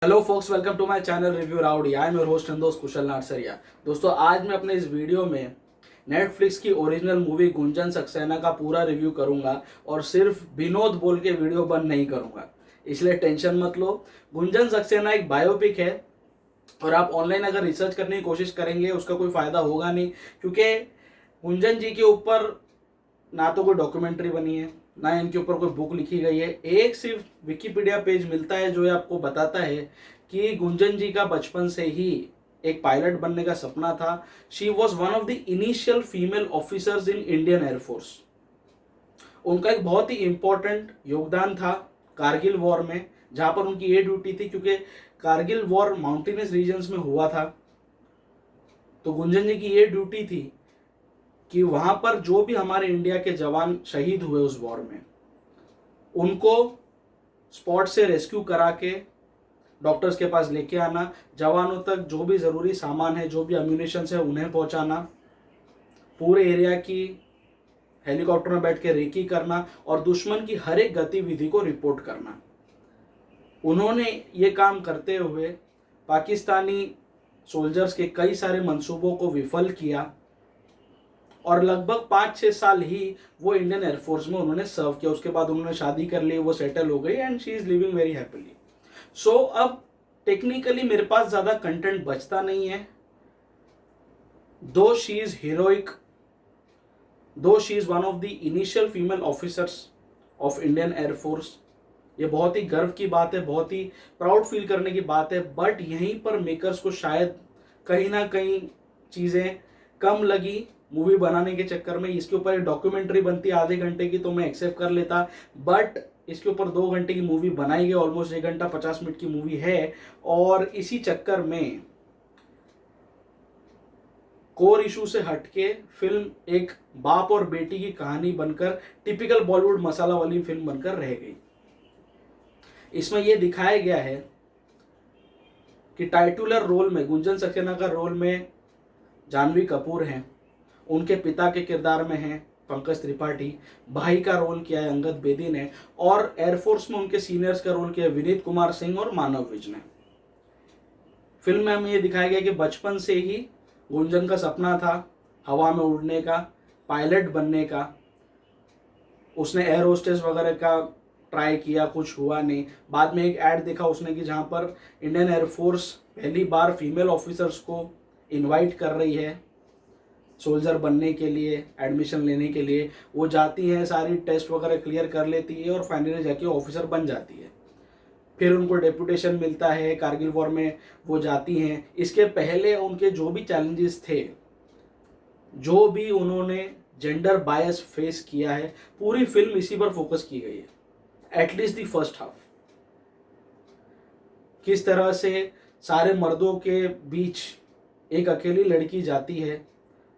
Hello folks, welcome to my channel review rowdy. I am your host and दोस्त कुशल नारसरिया। दोस्तों, आज मैं अपने इस वीडियो में नेटफ्लिक्स की ओरिजिनल मूवी गुंजन सक्सेना का पूरा रिव्यू करूंगा और सिर्फ विनोद बोल के वीडियो बंद नहीं करूंगा, इसलिए टेंशन मत लो। गुंजन सक्सेना एक बायोपिक है और आप ऑनलाइन अगर रिसर्च करने की कोशिश करेंगे उसका कोई फायदा होगा नहीं, क्योंकि गुंजन जी के ऊपर ना तो कोई डॉक्यूमेंट्री बनी है, ना इनके ऊपर कोई बुक लिखी गई है। एक सिर्फ विकिपीडिया पेज मिलता है जो ये आपको बताता है कि गुंजन जी का बचपन से ही एक पायलट बनने का सपना था। She was one of the initial female officers in Indian air force. उनका एक बहुत ही इंपॉर्टेंट योगदान था कारगिल वॉर में, जहां पर उनकी ये ड्यूटी थी, क्योंकि कारगिल वॉर माउंटेनियस रीजन्स में हुआ था। तो गुंजन जी की ये ड्यूटी थी कि वहां पर जो भी हमारे इंडिया के जवान शहीद हुए उस वॉर में, उनको स्पॉट से रेस्क्यू करा के डॉक्टर्स के पास लेके आना, जवानों तक जो भी ज़रूरी सामान है, जो भी अम्यूनिशन है, उन्हें पहुंचाना, पूरे एरिया की हेलीकॉप्टर में बैठ के रेकी करना और दुश्मन की हर एक गतिविधि को रिपोर्ट करना। उन्होंने ये काम करते हुए पाकिस्तानी सोल्जर्स के कई सारे मंसूबों को विफल किया और लगभग 5-6 साल ही वो इंडियन एयरफोर्स में उन्होंने सर्व किया। उसके बाद उन्होंने शादी कर ली, वो सेटल हो गई and she is living very happily. So अब टेक्निकली मेरे पास ज़्यादा कंटेंट बचता नहीं है। दो शी इज हीरोइक, दो she is one of the initial female officers of Indian air force, ये बहुत ही गर्व की बात है, बहुत ही प्राउड फील करने की बात है। बट यहीं पर मेकर्स को शायद कहीं ना कहीं चीज़ें कम लगी मूवी बनाने के चक्कर में। इसके ऊपर एक डॉक्यूमेंट्री बनती आधे घंटे की तो मैं एक्सेप्ट कर लेता, बट इसके ऊपर 2 घंटे की मूवी बनाई गई, ऑलमोस्ट 1 घंटा 50 मिनट की मूवी है। और इसी चक्कर में कोर इशू से हटके फिल्म एक बाप और बेटी की कहानी बनकर टिपिकल बॉलीवुड मसाला वाली फिल्म बनकर रह गई। इसमें यह दिखाया गया है कि टाइटुलर रोल में, गुंजन सक्सेना का रोल में जानवी कपूर हैं, उनके पिता के किरदार में हैं पंकज त्रिपाठी, भाई का रोल किया है अंगद बेदी ने, और एयरफोर्स में उनके सीनियर्स का रोल किया है विनीत कुमार सिंह और मानव विज ने। फिल्म में हमें ये दिखाया गया कि बचपन से ही गुंजन का सपना था हवा में उड़ने का, पायलट बनने का। उसने एयर होस्टेस वगैरह का ट्राई किया, कुछ हुआ नहीं। बाद में एक ऐड देखा उसने कि जहाँ पर इंडियन एयरफोर्स पहली बार फीमेल ऑफिसर्स को इनवाइट कर रही है सोल्जर बनने के लिए, एडमिशन लेने के लिए। वो जाती हैं, सारी टेस्ट वगैरह क्लियर कर लेती है और फाइनली जाके ऑफिसर बन जाती है। फिर उनको डेपुटेशन मिलता है, कारगिल वॉर में वो जाती हैं। इसके पहले उनके जो भी चैलेंजेस थे, जो भी उन्होंने जेंडर बायस फेस किया है, पूरी फिल्म इसी पर फोकस की गई है। एटलीस्ट द फर्स्ट हाफ, किस तरह से सारे मर्दों के बीच एक अकेली लड़की जाती है।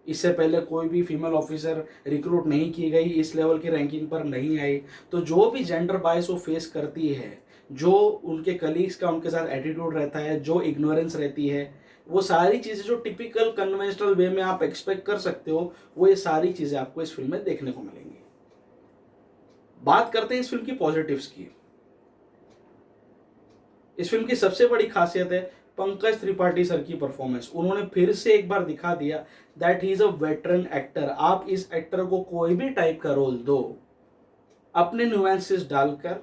इससे पहले कोई भी फीमेल ऑफिसर रिक्रूट नहीं की गई, इस लेवल की रैंकिंग पर नहीं आई। तो जो भी जेंडर बायस वो फेस करती है, जो उनके कलीग्स का उनके साथ एटीट्यूड रहता है, जो इग्नोरेंस रहती है, वो सारी चीज़ें जो टिपिकल कन्वेंशनल वे में आप एक्सपेक्ट कर सकते हो, वो ये सारी चीज़ें आपको इस फिल्म में देखने को मिलेंगी। बात करते हैं इस फिल्म की पॉजिटिव्स की। इस फिल्म की सबसे बड़ी खासियत है पंकज त्रिपाठी सर की परफॉर्मेंस। उन्होंने फिर से एक बार दिखा दिया that he is a veteran actor. आप इस एक्टर को कोई भी टाइप का रोल दो, अपने न्यूएंसेस डालकर,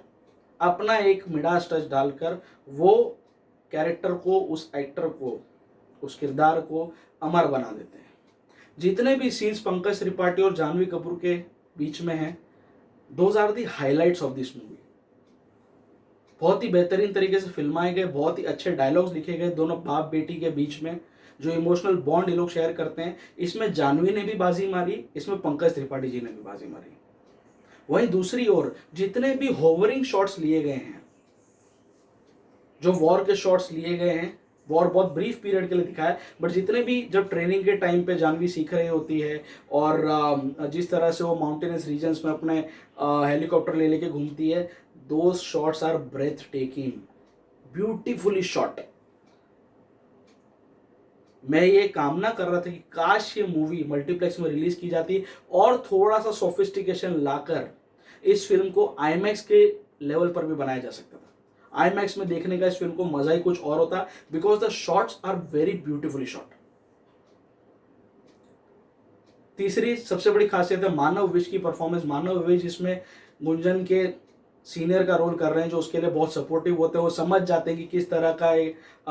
अपना एक मिडास टच डालकर, वो कैरेक्टर को, उस एक्टर को, उस किरदार को अमर बना देते हैं। जितने भी सीन्स पंकज त्रिपाठी और जानवी कपूर के बीच में हैं, those are the highlights of this movie. बहुत ही बेहतरीन तरीके से फिल्माए गए, बहुत ही अच्छे डायलॉग्स लिखे गए दोनों बाप बेटी के बीच में, जो इमोशनल बॉन्ड ये लोग शेयर करते हैं। इसमें जानवी ने भी बाजी मारी, इसमें पंकज त्रिपाठी जी ने भी बाजी मारी। वहीं दूसरी ओर जितने भी होवरिंग शॉट्स लिए गए हैं, जो वॉर के शॉट्स लिए गए हैं, वॉर बहुत ब्रीफ पीरियड के लिए दिखाया है, बट जितने भी जब ट्रेनिंग के टाइम पे जानवी सीख रही होती है और जिस तरह से वो माउंटेनस रीजन्स में अपने हेलीकॉप्टर ले लेके घूमती है, those shots are breathtaking, beautifully shot. मैं ये कामना कर रहा था कि काश ये मूवी मल्टीप्लेक्स में रिलीज की जाती और थोड़ा सा सोफिस्टिकेशन लाकर इस फिल्म को आईमैक्स के लेवल पर भी बनाया जा सकता था। IMAX में देखने का इस फिल्म को मजा ही कुछ और होता, because the shots are very beautifully shot. तीसरी सबसे बड़ी खासियत है मानव विज की परफॉर्मेंस। मानव विज इसमें गुंजन के सीनियर का रोल कर रहे हैं, जो उसके लिए बहुत सपोर्टिव होते हैं। वो समझ जाते हैं कि किस तरह का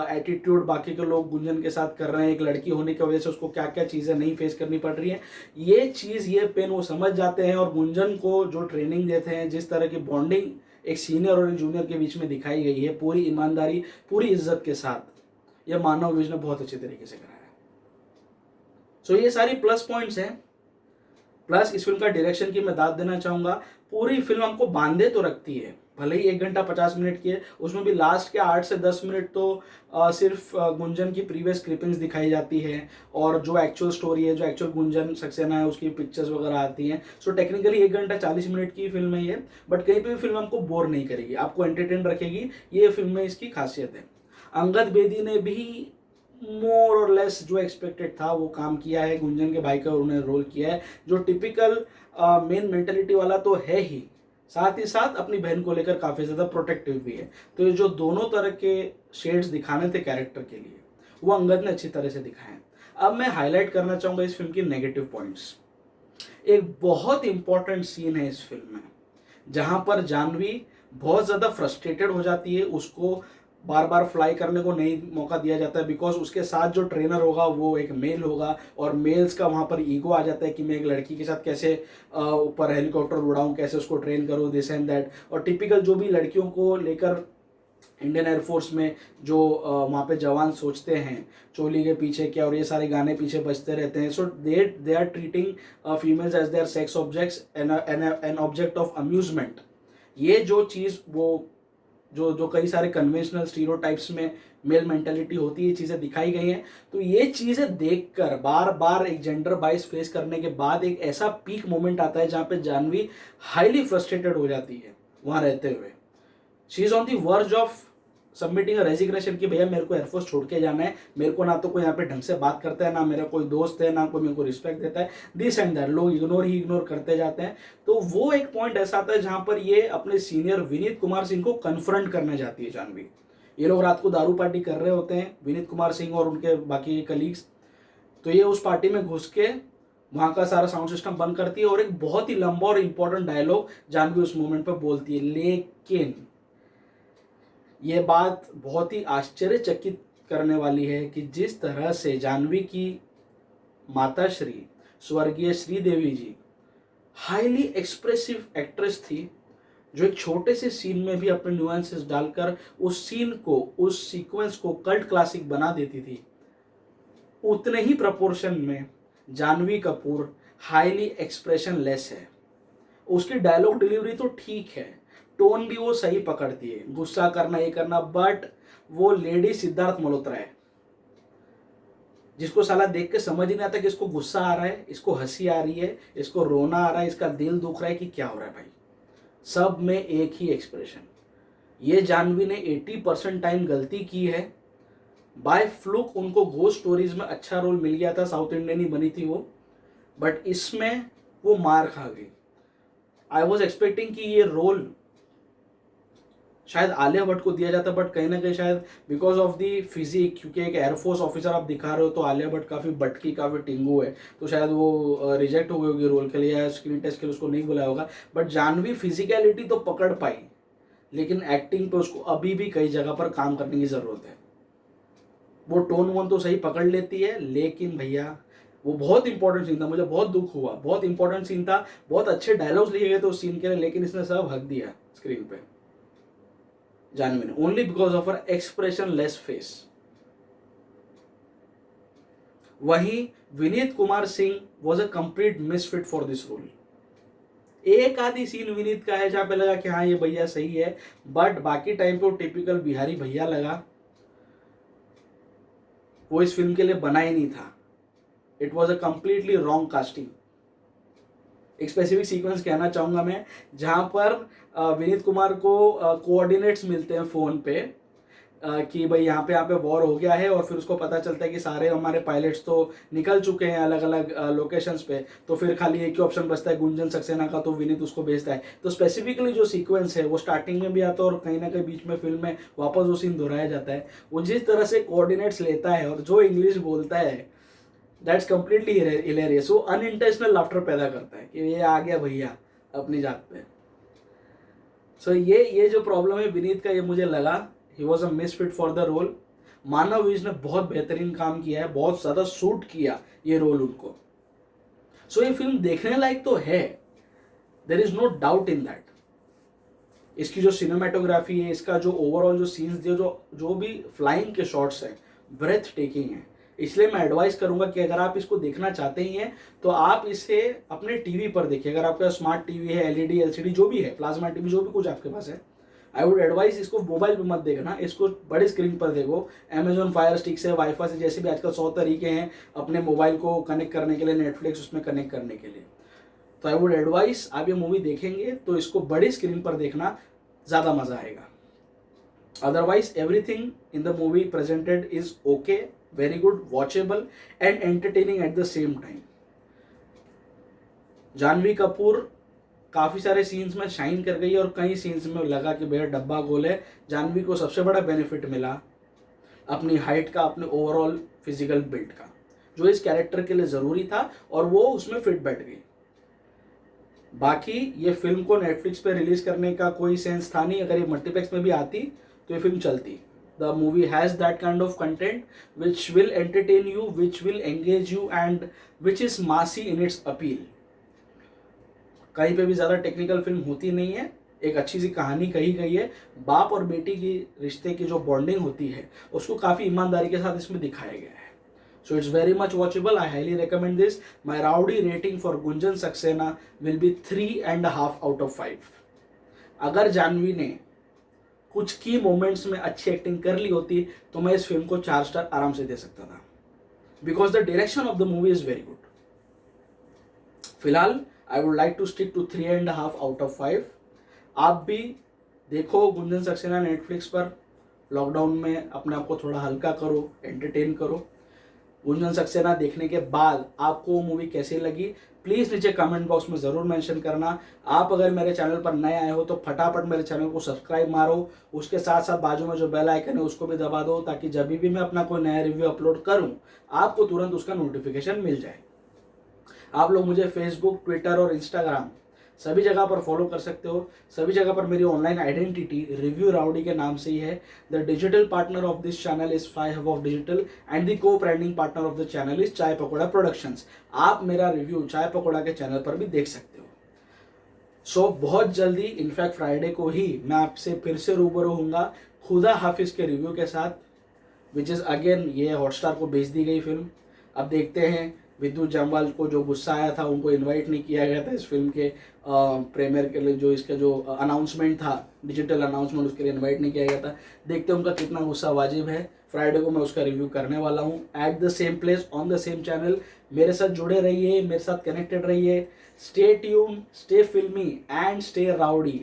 एटीट्यूड बाकी के लोग गुंजन के साथ कर रहे हैं, एक लड़की होने की वजह से उसको क्या क्या चीज़ें नहीं फेस करनी पड़ रही हैं, ये चीज़ ये पेन वो समझ जाते हैं। और गुंजन को जो ट्रेनिंग देते हैं, जिस तरह की बॉन्डिंग एक सीनियर और एक जूनियर के बीच में दिखाई गई है, पूरी ईमानदारी पूरी इज्जत के साथ, यह मानव विज ने बहुत अच्छे तरीके से कराया। सो ये सारी प्लस पॉइंट्स हैं। प्लस इस फिल्म का डायरेक्शन की मैं दाद देना चाहूंगा। पूरी फिल्म हमको बांधे तो रखती है, भले ही 1 घंटा 50 मिनट की है, उसमें भी लास्ट के 8 से 10 मिनट तो सिर्फ गुंजन की प्रीवियस क्लिपिंग्स दिखाई जाती है, और जो एक्चुअल स्टोरी है, जो एक्चुअल गुंजन सक्सेना है, उसकी पिक्चर्स वगैरह आती हैं। सो टेक्निकली 1 घंटा 40 मिनट की फिल्म है ये, बट कहीं पे भी फिल्म हमको बोर नहीं करेगी, आपको एंटरटेन रखेगी। ये फिल्म में इसकी खासियत है। अंगद बेदी ने भी मोर और लेस जो एक्सपेक्टेड था वो काम किया है। गुंजन के भाई का उन्होंने रोल किया है, जो टिपिकल मेन मेंटेलिटी वाला तो है ही, साथ ही साथ अपनी बहन को लेकर काफ़ी ज़्यादा प्रोटेक्टिव भी है। तो ये जो दोनों तरह के शेड्स दिखाने थे कैरेक्टर के लिए, वो अंगद ने अच्छी तरह से दिखाए हैं। अब मैं हाईलाइट करना चाहूँगा इस फिल्म की नेगेटिव पॉइंट्स। एक बहुत इंपॉर्टेंट सीन है इस फिल्म में, जहाँ पर जानवी बहुत ज़्यादा फ्रस्ट्रेटेड हो जाती है, उसको बार बार फ्लाई करने को नहीं मौका दिया जाता है, बिकॉज उसके साथ जो ट्रेनर होगा वो एक मेल होगा, और मेल्स का वहाँ पर ईगो आ जाता है कि मैं एक लड़की के साथ कैसे ऊपर हेलीकॉप्टर उड़ाऊँ, कैसे उसको ट्रेन करूँ, दिस एंड दैट। और टिपिकल जो भी लड़कियों को लेकर इंडियन एयरफोर्स में जो वहाँ पे जवान सोचते हैं, चोली के पीछे क्या, और ये सारे गाने पीछे बजते रहते हैं। So they are treating females as their sex objects an object of amusement. ये जो चीज़ वो जो जो कई सारे कन्वेंशनल स्टीरियोटाइप्स में मेल मेंटालिटी होती है, ये चीज़ें दिखाई गई हैं। तो ये चीज़ें देखकर बार बार एक जेंडर बाइस फेस करने के बाद एक ऐसा पीक मोमेंट आता है जहाँ पे जानवी हाईली फ्रस्ट्रेटेड हो जाती है वहाँ रहते हुए। She is on the verge of submitting a resignation कि भैया मेरे को एयरफोर्स छोड़ के जाना है, मेरे को ना तो कोई यहाँ पे ढंग से बात करता है, ना मेरा कोई दोस्त है, ना कोई मेरे को रिस्पेक्ट देता है, दिस एंड दैट। लोग इग्नोर करते जाते हैं। तो वो एक पॉइंट ऐसा आता है जहाँ पर ये अपने सीनियर विनीत कुमार सिंह को कन्फ्रंट करने जाती है जानवी। ये लोग रात को दारू पार्टी कर रहे होते हैं, विनीत कुमार सिंह और उनके बाकी कलीग्स। तो ये उस पार्टी में घुस के वहाँ का सारा साउंड सिस्टम बंद करती है, और एक बहुत ही लंबा और इंपॉर्टेंट डायलॉग जानवी उस मोमेंट पर बोलती है। लेकिन ये बात बहुत ही आश्चर्यचकित करने वाली है कि जिस तरह से जानवी की माता श्री स्वर्गीय श्रीदेवी जी हाईली एक्सप्रेसिव एक्ट्रेस थी, जो एक छोटे से सीन में भी अपने न्यूएंसेस डालकर उस सीन को, उस सीक्वेंस को कल्ट क्लासिक बना देती थी, उतने ही प्रपोर्शन में Janhvi Kapoor highly expressionless है। उसकी डायलॉग डिलीवरी तो ठीक है, टोन भी वो सही पकड़ती है, गुस्सा करना ये करना, बट वो लेडी सिद्धार्थ मल्होत्रा है, जिसको साला देख के समझ ही नहीं आता कि इसको गुस्सा आ रहा है, इसको हंसी आ रही है, इसको रोना आ रहा है, इसका दिल दुख रहा है कि क्या हो रहा है भाई। सब में एक ही एक्सप्रेशन। ये जानवी ने 80% टाइम गलती की है। बाय फ्लूक उनको घोस्ट स्टोरीज में अच्छा रोल मिल गया था, साउथ इंडियन ही बनी थी वो, बट इसमें वो मार खा गई। आई वॉज एक्सपेक्टिंग कि ये रोल शायद आलिया भट्ट को दिया जाता, बट कहीं ना कहीं शायद बिकॉज ऑफ दी फिजिक, क्योंकि एक एयरफोर्स ऑफिसर आप दिखा रहे हो, तो आलिया भट्ट काफ़ी बटकी, काफ़ी टिंगू है, तो शायद वो रिजेक्ट हो गई होगी रोल के लिए, या स्क्रीन टेस्ट के लिए उसको नहीं बुलाया होगा। बट जानवी फिजिकलिटी तो पकड़ पाई, लेकिन एक्टिंग पे उसको अभी भी कई जगह पर काम करने की ज़रूरत है। वो टोन वोन तो सही पकड़ लेती है, लेकिन भैया वो बहुत इंपॉर्टेंट सीन था, मुझे बहुत दुख हुआ, बहुत इंपॉर्टेंट सीन था, बहुत अच्छे डायलॉग्स लिखे गए थे उस सीन के लिए, लेकिन इसने सब हक दिया स्क्रीन पे जानवी ने, only because of her expressionless face. वही Vineet Kumar Singh was a complete misfit for this role. एक आधी सीन विनीत का है जहां पे लगा कि हाँ ये भैया सही है, बट बाकी टाइम पे वो टिपिकल बिहारी भैया लगा, वो इस फिल्म के लिए बना ही नहीं था। It was a completely wrong casting. एक स्पेसिफिक सीक्वेंस कहना चाहूंगा मैं, जहां पर विनीत कुमार को कोऑर्डिनेट्स मिलते हैं फोन पे, कि भाई यहाँ पे वॉर हो गया है, और फिर उसको पता चलता है कि सारे हमारे पायलट्स तो निकल चुके हैं अलग अलग लोकेशंस पे, तो फिर खाली एक ही ऑप्शन बचता है गुंजन सक्सेना का, तो विनीत उसको भेजता है। तो स्पेसिफिकली जो सीक्वेंस है वो स्टार्टिंग में भी आता है और कहीं ना कहीं बीच में फिल्म में वापस वो सीन दोहराया जाता है। वो जिस तरह से कोऑर्डिनेट्स लेता है और जो इंग्लिश बोलता है, दैट्स कंप्लीटली हिलेरियस। वो अनइंटेंशनल लाफ्टर पैदा करता है कि ये आ गया भैया अपनी जात पे। सो ये जो प्रॉब्लम है विनीत का, ये मुझे लगा he was a misfit for the role. Manav Vij ने बहुत बेहतरीन काम किया है, बहुत ज़्यादा सूट किया ये रोल उनको। सो ये फिल्म देखने लायक तो है, there is no doubt in that. इसकी जो सिनेमाटोग्राफी है, इसका जो ओवरऑल जो सीन्स दिए, जो भी फ्लाइंग के शॉट्स हैं, ब्रेथ टेकिंग है। इसलिए मैं एडवाइस करूंगा कि अगर आप इसको देखना चाहते ही हैं तो आप इसे अपने टीवी पर देखिए। अगर आपका स्मार्ट टीवी है, एलईडी एलसीडी जो भी है, प्लाज्मा टीवी जो भी कुछ आपके पास है, आई वुड एडवाइस इसको मोबाइल पे मत देखना, इसको बड़ी स्क्रीन पर देखो। अमेजॉन फायर स्टिक से, वाईफाई से, जैसे भी आजकल 100 तरीके हैं अपने मोबाइल को कनेक्ट करने के लिए, नेटफ्लिक्स उसमें कनेक्ट करने के लिए। तो आई वुड एडवाइस, आप ये मूवी देखेंगे तो इसको बड़ी स्क्रीन पर देखना, ज़्यादा मज़ा आएगा। Otherwise, everything in the movie presented is okay, very good, watchable and entertaining at the same time. Janhvi Kapoor काफ़ी सारे सीन्स में शाइन कर गई और कई सीन्स में लगा कि भैया डब्बा गोल है। जानवी को सबसे बड़ा बेनिफिट मिला अपनी हाइट का, अपने ओवरऑल फिजिकल बिल्ड का, जो इस कैरेक्टर के लिए ज़रूरी था और वो उसमें फिट बैठ गई। बाकी ये फिल्म को नेटफ्लिक्स पे रिलीज करने का कोई सेंस था नहीं। अगर ये मल्टीप्लेक्स में भी आती तो ये फिल्म चलती। The movie has that kind of content which will entertain you, which will engage you and which is मासी इन इट्स अपील। कहीं पे भी ज़्यादा टेक्निकल फिल्म होती नहीं है, एक अच्छी सी कहानी कही गई है। बाप और बेटी की रिश्ते की जो बॉन्डिंग होती है उसको काफ़ी ईमानदारी के साथ इसमें दिखाया गया है। So it's very much watchable. I highly recommend this. My rowdy rating for Gunjan Saxena will be 3.5 out of 5. अगर जानवी ने कुछ की मोमेंट्स में अच्छी एक्टिंग कर ली होती तो मैं इस फिल्म को 4 स्टार आराम से दे सकता था, because the direction of the movie is very good. फिलहाल I would like to stick to 3.5 out of 5। आप भी देखो गुंजन सक्सेना नेटफ्लिक्स पर, लॉकडाउन में अपने आप को थोड़ा हल्का करो, एंटरटेन करो। गुंजन सक्सेना देखने के बाद आपको वो मूवी कैसी लगी प्लीज़ नीचे कमेंट बॉक्स में ज़रूर मेंशन करना। आप अगर मेरे चैनल पर नए आए हो तो फटाफट मेरे चैनल को सब्सक्राइब मारो, उसके साथ साथ बाजू में जो बेल आइकन है उसको भी दबा दो, ताकि जब भी मैं अपना कोई नया रिव्यू अपलोड करूं आपको तुरंत उसका नोटिफिकेशन मिल जाए। आप लोग मुझे फेसबुक, ट्विटर और इंस्टाग्राम सभी जगह पर फॉलो कर सकते हो। सभी जगह पर मेरी ऑनलाइन आइडेंटिटी रिव्यू राउडी के नाम से ही है। The digital partner of this channel is 5 Hub digital and the co branding partner of the channel is Chai Pakoda productions. आप मेरा रिव्यू चाय पकौड़ा के चैनल पर भी देख सकते हो। सो बहुत जल्दी, इनफैक्ट फ्राइडे को ही मैं आपसे फिर से रूबरू होऊंगा खुदा हाफिज के रिव्यू के साथ, विच इज़ अगेन ये हॉटस्टार को भेज दी गई फिल्म। अब देखते हैं, विद्युत जामवाल को जो गुस्सा आया था, उनको इनवाइट नहीं किया गया था इस फिल्म के प्रीमियर के लिए, जो इसका जो अनाउंसमेंट था, डिजिटल अनाउंसमेंट, उसके लिए इनवाइट नहीं किया गया था। देखते हैं उनका कितना गुस्सा वाजिब है। फ्राइडे को मैं उसका रिव्यू करने वाला हूँ at the same place on the same channel. मेरे साथ जुड़े रहिए, मेरे साथ कनेक्टेड रहिए। स्टे ट्यून, स्टे फिल्मी एंड स्टे राउडी।